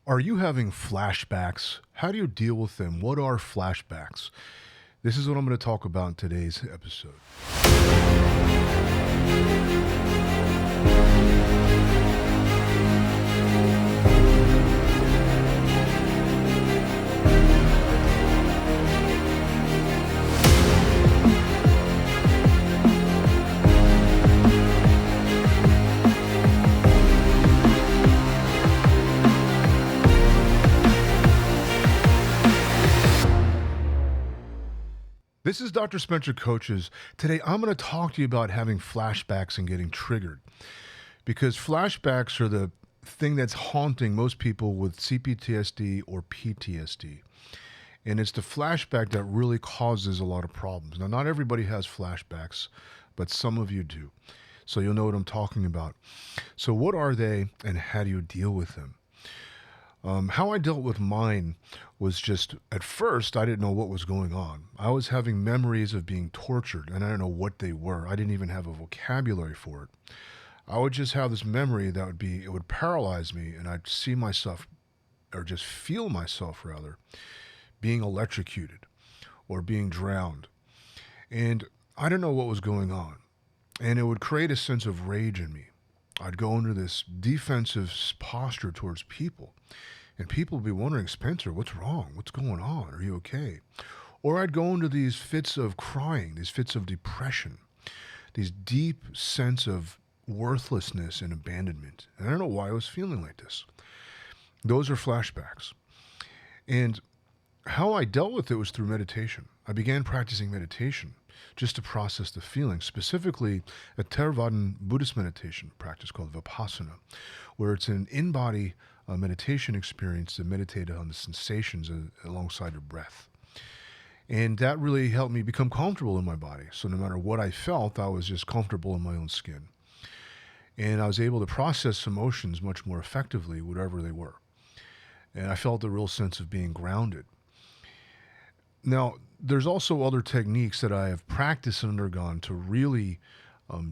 Are you having flashbacks? How do you deal with them? What are flashbacks? This is what I'm going to talk about in today's episode. This is Dr. Spencer Coaches. Today, I'm going to talk to you about having flashbacks and getting triggered, because flashbacks are the thing that's haunting most people with CPTSD or PTSD. And it's the flashback that really causes a lot of problems. Now, not everybody has flashbacks, but some of you do. So you'll know what I'm talking about. So what are they and how do you deal with them? How I dealt with mine was just, at first, I didn't know what was going on. I was having memories of being tortured, and I didn't know what they were. I didn't even have a vocabulary for it. I would just have this memory that it would paralyze me, and I'd see myself, or just feel myself rather, being electrocuted or being drowned. And I didn't know what was going on. And it would create a sense of rage in me. I'd go into this defensive posture towards people. And people would be wondering, Spencer, what's wrong? What's going on? Are you okay? Or I'd go into these fits of crying, these fits of depression, these deep sense of worthlessness and abandonment. And I don't know why I was feeling like this. Those are flashbacks. And how I dealt with it was through meditation. I began practicing meditation just to process the feelings, specifically a Theravadan Buddhist meditation practice called Vipassana, where it's an in-body meditation experience to meditate on the sensations alongside your breath. And that really helped me become comfortable in my body. So no matter what I felt, I was just comfortable in my own skin. And I was able to process emotions much more effectively, whatever they were. And I felt a real sense of being grounded. Now, there's also other techniques that I have practiced and undergone to really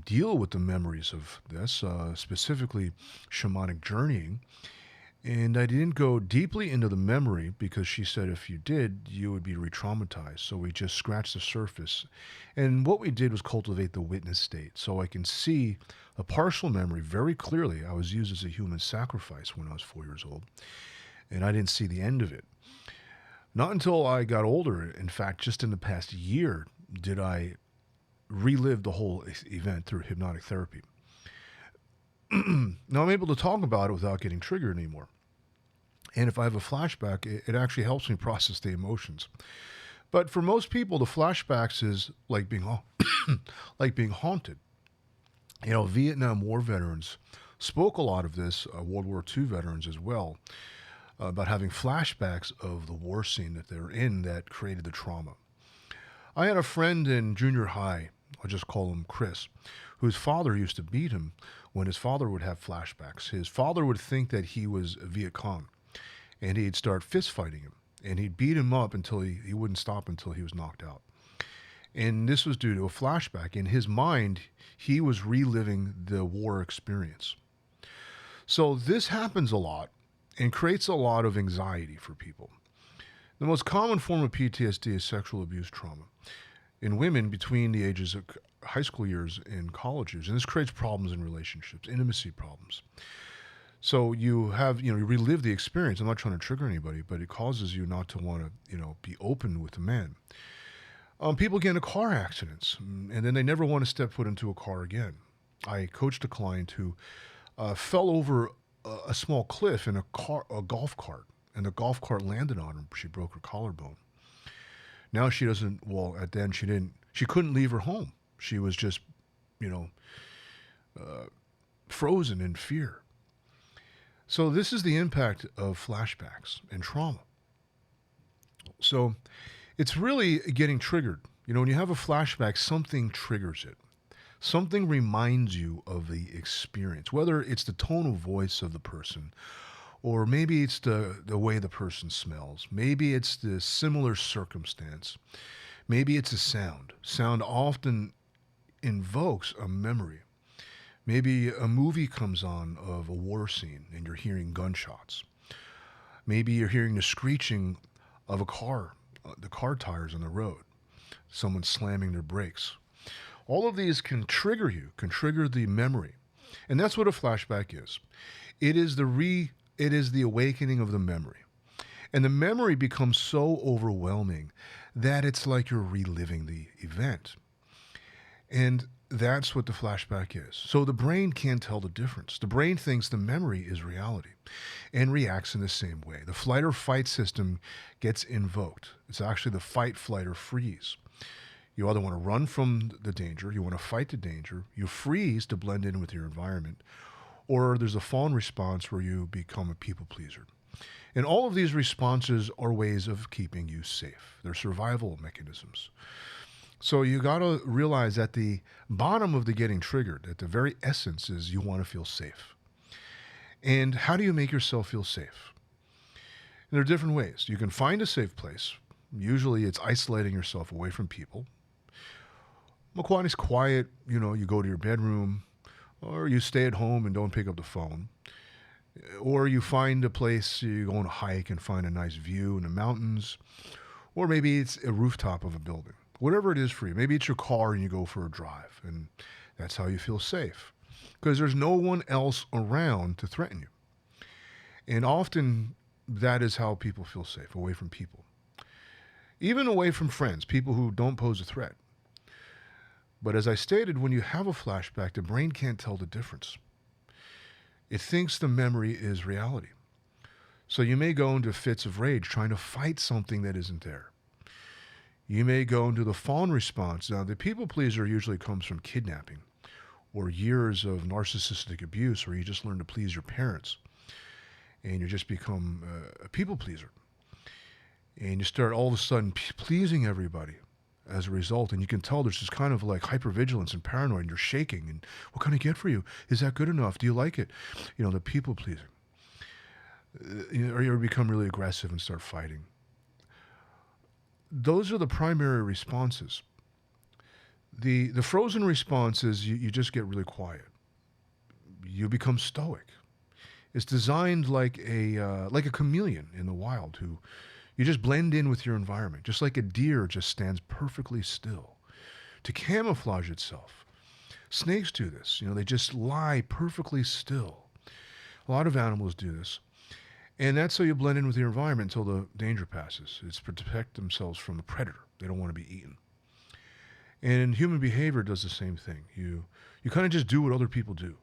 deal with the memories of this, specifically shamanic journeying. And I didn't go deeply into the memory because she said if you did, you would be re-traumatized. So we just scratched the surface. And what we did was cultivate the witness state. So I can see a partial memory very clearly. I was used as a human sacrifice when I was 4 years old. And I didn't see the end of it. Not until I got older, in fact, just in the past year, did I relive the whole event through hypnotic therapy. Now I'm able to talk about it without getting triggered anymore. And if I have a flashback, it actually helps me process the emotions. But for most people, the flashbacks is like being like being haunted. You know, Vietnam War veterans spoke a lot of this, World War II veterans as well, about having flashbacks of the war scene that they're in that created the trauma. I had a friend in junior high, I'll just call him Chris, whose father used to beat him when his father would have flashbacks. His father would think that he was a Viet Cong, and he'd start fist fighting him, and he'd beat him up until he wouldn't stop until he was knocked out. And this was due to a flashback. In his mind, he was reliving the war experience. So this happens a lot and creates a lot of anxiety for people. The most common form of PTSD is sexual abuse trauma in women between the ages of high school years and college years. And this creates problems in relationships, intimacy problems. So you relive the experience. I'm not trying to trigger anybody, but it causes you not to want to, be open with a man. People get into car accidents, and then they never want to step foot into a car again. I coached a client who fell over a small cliff in a golf cart, and the golf cart landed on her. She broke her collarbone. Now she doesn't, well, at the end she couldn't leave her home. She was just, frozen in fear. So this is the impact of flashbacks and trauma. So it's really getting triggered. When you have a flashback, something triggers it. Something reminds you of the experience, whether it's the tone of voice of the person, or maybe it's the way the person smells. Maybe it's the similar circumstance. Maybe it's a sound. Sound often invokes a memory. Maybe a movie comes on of a war scene and you're hearing gunshots. Maybe you're hearing the screeching of a car, the car tires on the road, someone slamming their brakes. All of these can trigger you, can trigger the memory. And that's what a flashback is. It is the awakening of the memory. And the memory becomes so overwhelming that it's like you're reliving the event. And that's what the flashback is. So the brain can't tell the difference. The brain thinks the memory is reality and reacts in the same way. The flight or fight system gets invoked. It's actually the fight, flight, or freeze. You either want to run from the danger, you want to fight the danger, you freeze to blend in with your environment, or there's a fawn response where you become a people pleaser. And all of these responses are ways of keeping you safe. They're survival mechanisms. So you got to realize at the bottom of the getting triggered, at the very essence, is you want to feel safe. And how do you make yourself feel safe? And there are different ways. You can find a safe place. Usually it's isolating yourself away from people. When it's quiet, you go to your bedroom, or you stay at home and don't pick up the phone. Or you find a place, you go on a hike and find a nice view in the mountains. Or maybe it's a rooftop of a building. Whatever it is for you. Maybe it's your car and you go for a drive, and that's how you feel safe. Because there's no one else around to threaten you. And often that is how people feel safe, away from people. Even away from friends, people who don't pose a threat. But as I stated, when you have a flashback, the brain can't tell the difference. It thinks the memory is reality. So you may go into fits of rage trying to fight something that isn't there. You may go into the fawn response. Now, the people pleaser usually comes from kidnapping or years of narcissistic abuse where you just learn to please your parents and you just become a people pleaser. And you start all of a sudden pleasing everybody as a result. And you can tell there's this kind of like hypervigilance and paranoia, and you're shaking. And what can I get for you? Is that good enough? Do you like it? The people pleasing. Or you become really aggressive and start fighting. Those are the primary responses. The frozen response is you just get really quiet. You become stoic. It's designed like a chameleon in the wild who you just blend in with your environment, just like a deer just stands perfectly still to camouflage itself. Snakes do this. They just lie perfectly still. A lot of animals do this. And that's how you blend in with your environment until the danger passes. It's to protect themselves from a predator. They don't want to be eaten. And human behavior does the same thing. You kind of just do what other people do.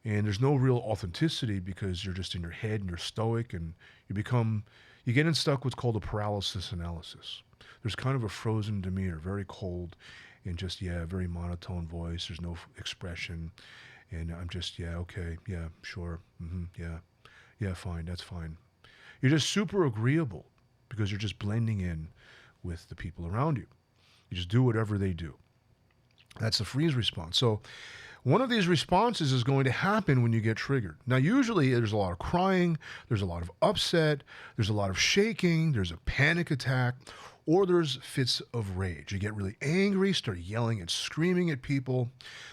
And there's no real authenticity because you're just in your head and you're stoic, and you get stuck what's called a paralysis analysis. There's kind of a frozen demeanor, very cold, and just, very monotone voice. There's no expression. And I'm just, okay, sure, yeah, fine, that's fine. You're just super agreeable because you're just blending in with the people around you. You just do whatever they do. That's the freeze response. So one of these responses is going to happen when you get triggered. Now, usually there's a lot of crying, there's a lot of upset, there's a lot of shaking, there's a panic attack, or there's fits of rage. You get really angry, start yelling and screaming at people.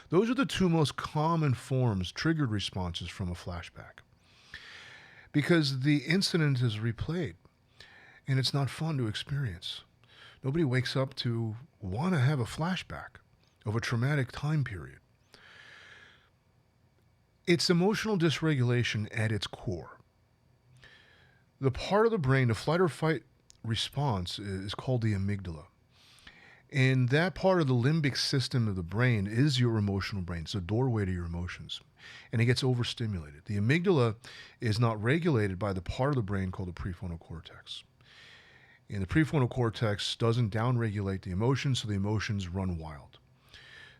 Those are the two most common forms, triggered responses from a flashback. Because the incident is replayed, and it's not fun to experience. Nobody wakes up to want to have a flashback of a traumatic time period. It's emotional dysregulation at its core. The part of the brain, the flight or fight response, is called the amygdala. And that part of the limbic system of the brain is your emotional brain. It's a doorway to your emotions. And it gets overstimulated. The amygdala is not regulated by the part of the brain called the prefrontal cortex. And the prefrontal cortex doesn't downregulate the emotions, so the emotions run wild.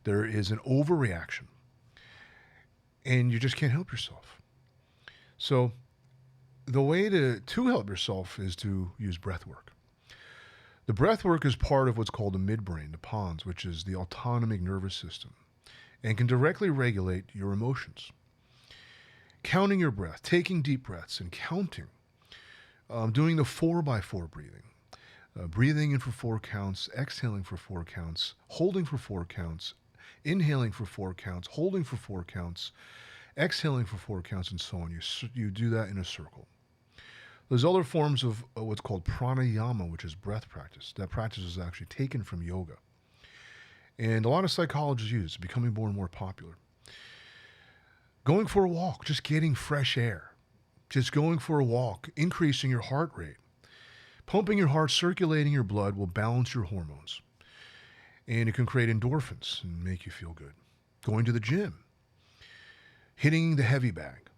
There is an overreaction. And you just can't help yourself. So the way to help yourself is to use breath work. The breath work is part of what's called the midbrain, the pons, which is the autonomic nervous system, and can directly regulate your emotions. Counting your breath, taking deep breaths and counting, doing the 4x4 breathing, breathing in for 4 counts, exhaling for 4 counts, holding for 4 counts, inhaling for 4 counts, holding for 4 counts, exhaling for 4 counts, and so on. You do that in a circle. There's other forms of what's called pranayama, which is breath practice. That practice is actually taken from yoga. And a lot of psychologists use it. It's becoming more and more popular. Going for a walk, just getting fresh air. Just going for a walk, increasing your heart rate. Pumping your heart, circulating your blood will balance your hormones. And it can create endorphins and make you feel good. Going to the gym. Hitting the heavy bag.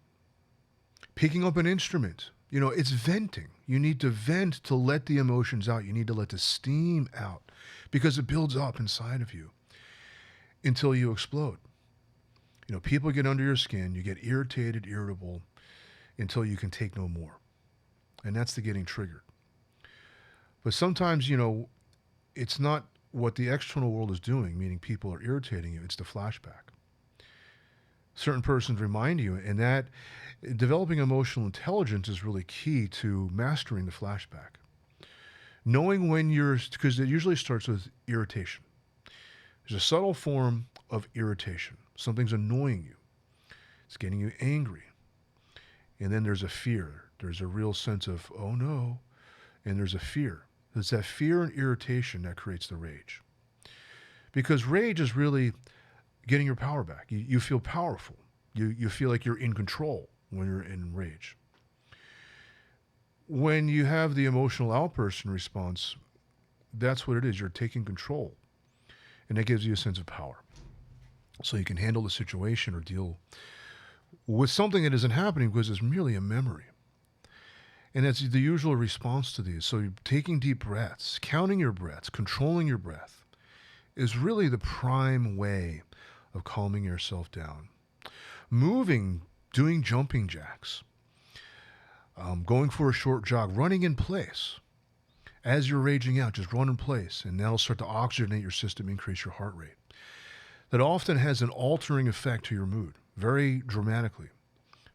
Picking up an instrument. You know, it's venting. You need to vent to let the emotions out. You need to let the steam out because it builds up inside of you until you explode. You know, people get under your skin. You get irritated, irritable until you can take no more. And that's the getting triggered. But sometimes, you know, it's not what the external world is doing, meaning people are irritating you. It's the flashback. Certain persons remind you, and that developing emotional intelligence is really key to mastering the flashback. Knowing when because it usually starts with irritation. There's a subtle form of irritation. Something's annoying you. It's getting you angry. And then there's a fear. There's a real sense of, oh no. And there's a fear. It's that fear and irritation that creates the rage. Because rage is really getting your power back. You feel powerful. You feel like you're in control when you're in rage. When you have the emotional outburst and response, that's what it is. You're taking control. And that gives you a sense of power. So you can handle the situation or deal with something that isn't happening because it's merely a memory. And that's the usual response to these. So you're taking deep breaths, counting your breaths, controlling your breath is really the prime way of calming yourself down. Moving, doing jumping jacks, going for a short jog, running in place. As you're raging out, just run in place, and that'll start to oxygenate your system, increase your heart rate. That often has an altering effect to your mood, very dramatically.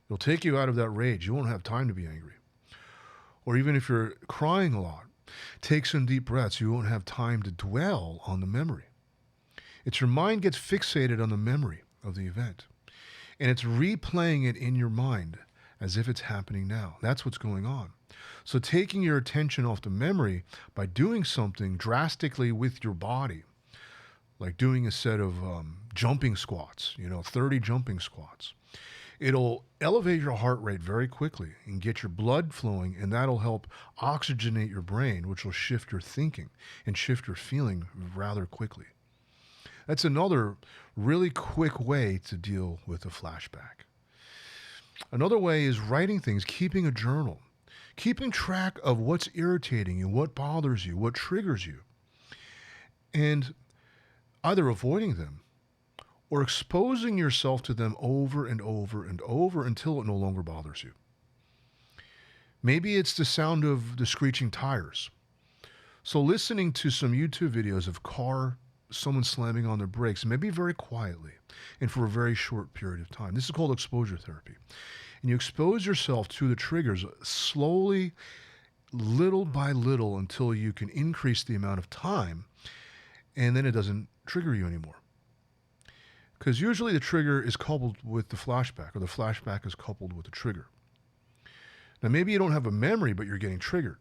It'll take you out of that rage. You won't have time to be angry. Or even if you're crying a lot, take some deep breaths. You won't have time to dwell on the memory. It's your mind gets fixated on the memory of the event. And it's replaying it in your mind as if it's happening now. That's what's going on. So taking your attention off the memory by doing something drastically with your body, like doing a set of jumping squats, 30 jumping squats. It'll elevate your heart rate very quickly and get your blood flowing, and that'll help oxygenate your brain, which will shift your thinking and shift your feeling rather quickly. That's another really quick way to deal with a flashback. Another way is writing things, keeping a journal, keeping track of what's irritating you, what bothers you, what triggers you, and either avoiding them or exposing yourself to them over and over and over until it no longer bothers you. Maybe it's the sound of the screeching tires. So listening to some YouTube videos of someone slamming on their brakes, maybe very quietly and for a very short period of time. This is called exposure therapy. And you expose yourself to the triggers slowly, little by little, until you can increase the amount of time, and then it doesn't trigger you anymore. Because usually the trigger is coupled with the flashback, or the flashback is coupled with the trigger. Now, maybe you don't have a memory, but you're getting triggered.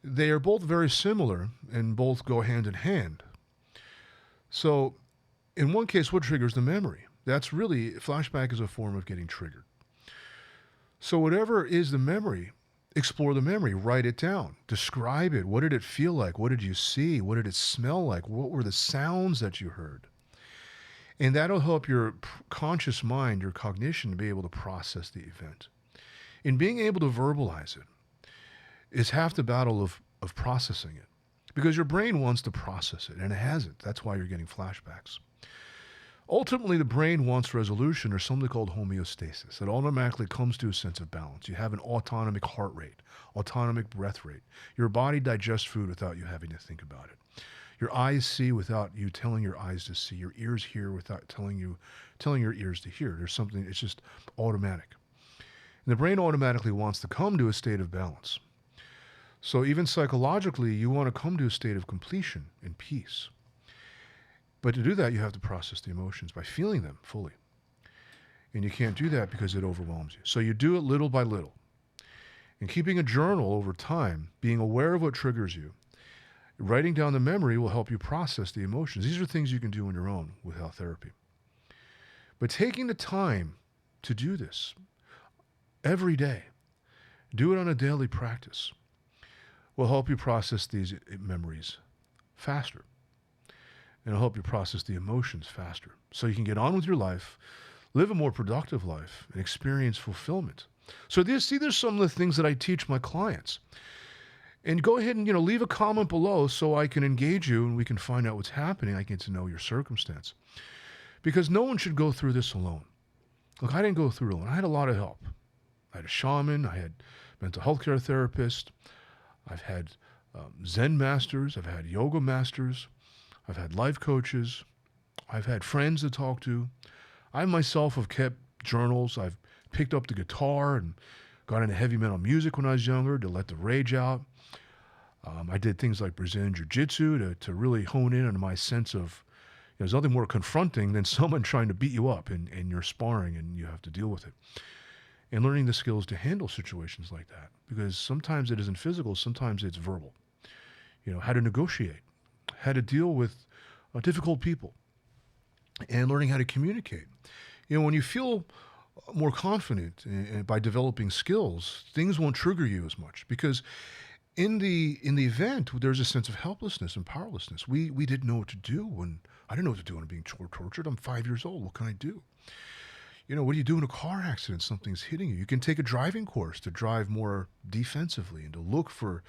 They are both very similar and both go hand in hand. So in one case, what triggers the memory? Flashback is a form of getting triggered. So whatever is the memory, explore the memory, write it down, describe it. What did it feel like? What did you see? What did it smell like? What were the sounds that you heard? And that'll help your conscious mind, your cognition, to be able to process the event. And being able to verbalize it is half the battle of processing it. Because your brain wants to process it, and it hasn't. That's why you're getting flashbacks. Ultimately, the brain wants resolution, or something called homeostasis. It automatically comes to a sense of balance. You have an autonomic heart rate, autonomic breath rate. Your body digests food without you having to think about it. Your eyes see without you telling your eyes to see. Your ears hear without telling your ears to hear. There's something, it's just automatic. And the brain automatically wants to come to a state of balance. So even psychologically, you want to come to a state of completion and peace. But to do that, you have to process the emotions by feeling them fully. And you can't do that because it overwhelms you. So you do it little by little. And keeping a journal over time, being aware of what triggers you, writing down the memory will help you process the emotions. These are things you can do on your own without therapy. But taking the time to do this every day, do it on a daily practice, will help you process these memories faster. And it'll help you process the emotions faster. So you can get on with your life, live a more productive life, and experience fulfillment. So these are some of the things that I teach my clients. And go ahead and, leave a comment below so I can engage you and we can find out what's happening. I get to know your circumstance. Because no one should go through this alone. Look, I didn't go through it alone. I had a lot of help. I had a shaman. I had mental health care therapist. I've had Zen masters. I've had yoga masters. I've had life coaches. I've had friends to talk to. I myself have kept journals. I've picked up the guitar and got into heavy metal music when I was younger to let the rage out. I did things like Brazilian Jiu-Jitsu to really hone in on my sense of, there's nothing more confronting than someone trying to beat you up and you're sparring and you have to deal with it. And learning the skills to handle situations like that. Because sometimes it isn't physical, sometimes it's verbal. How to negotiate, how to deal with difficult people, and learning how to communicate. When you feel more confident by developing skills, things won't trigger you as much because in the event, there's a sense of helplessness and powerlessness. We didn't know what to do when I didn't know what to do when I'm being tortured. I'm 5 years old. What can I do? What do you do in a car accident? Something's hitting you. You can take a driving course to drive more defensively and to look for,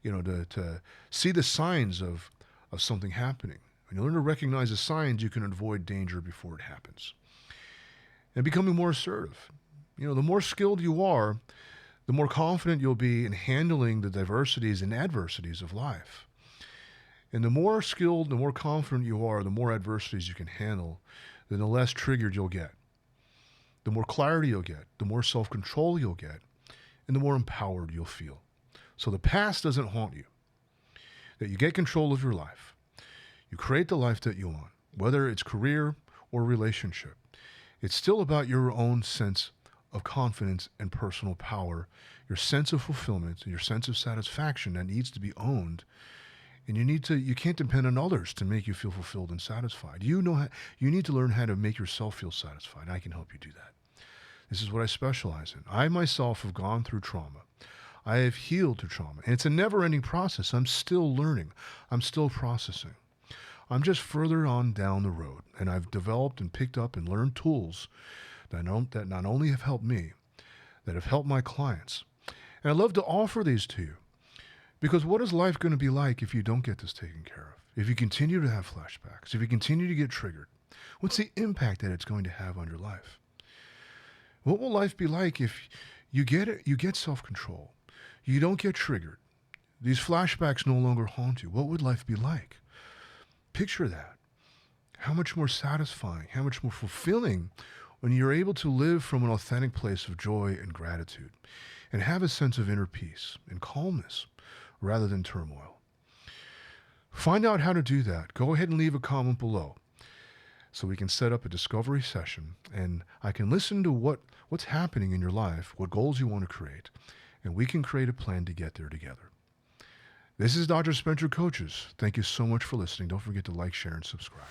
to see the signs of something happening. When you learn to recognize the signs, you can avoid danger before it happens. And becoming more assertive. The more skilled you are, the more confident you'll be in handling the diversities and adversities of life. And the more skilled, the more confident you are, the more adversities you can handle, then the less triggered you'll get. The more clarity you'll get, the more self-control you'll get, and the more empowered you'll feel. So the past doesn't haunt you. That you get control of your life. You create the life that you want, whether it's career or relationship. It's still about your own sense of confidence and personal power, your sense of fulfillment, and your sense of satisfaction that needs to be owned. And you can't depend on others to make you feel fulfilled and satisfied. You need to learn how to make yourself feel satisfied. I can help you do that. This is what I specialize in. I myself have gone through trauma. I have healed through trauma. And it's a never-ending process. I'm still learning. I'm still processing. I'm just further on down the road. And I've developed and picked up and learned tools that not only have helped me, that have helped my clients. And I'd love to offer these to you. Because what is life going to be like if you don't get this taken care of? If you continue to have flashbacks, if you continue to get triggered, what's the impact that it's going to have on your life? What will life be like if you get self-control, you don't get triggered, these flashbacks no longer haunt you? What would life be like? Picture that. How much more satisfying, how much more fulfilling when you're able to live from an authentic place of joy and gratitude and have a sense of inner peace and calmness rather than turmoil. Find out how to do that. Go ahead and leave a comment below so we can set up a discovery session and I can listen to what's happening in your life, what goals you want to create, and we can create a plan to get there together. This is Dr. Spencer Coaches. Thank you so much for listening. Don't forget to like, share, and subscribe.